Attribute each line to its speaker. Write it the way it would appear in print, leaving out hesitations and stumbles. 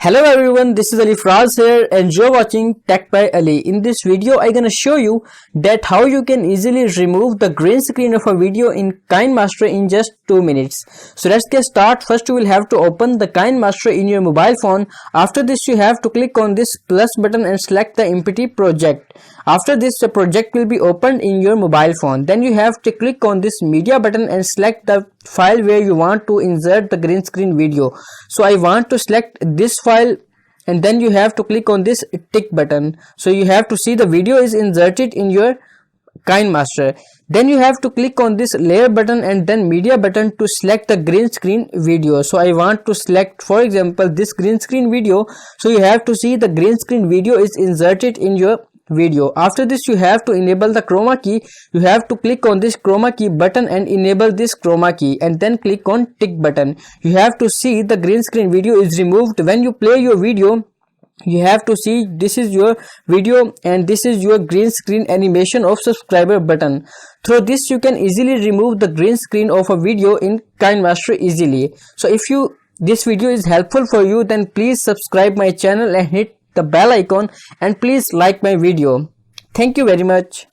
Speaker 1: Hello everyone, this is Ali Fraz here and you're watching Tech by Ali. In this video, I'm gonna show you that how you can easily remove the green screen of a video in KineMaster in just 2 minutes. So let's get started. First you will have to open the KineMaster in your mobile phone. After this you have to click on this plus button and select the empty project. After this the project will be opened in your mobile phone. Then you have to click on this media button and select the file where you want to insert the green screen video. So I want to select this file, and then you have to click on this tick button. So you have to see the video is inserted in your KineMaster. Then you have to click on this layer button and then media button to select the green screen video. So I want to select, for example, this green screen video. So you have to see the green screen video is inserted in your video. After this you have to enable the chroma key. You have to click on this chroma key button and enable this chroma key and then click on tick button. You have to see the green screen video is removed. When you play your video, you have to see this is your video and this is your green screen animation of subscriber button. Through this you can easily remove the green screen of a video in KineMaster easily. So if this video is helpful for you, then please subscribe my channel and hit the bell icon and please like my video. Thank you very much.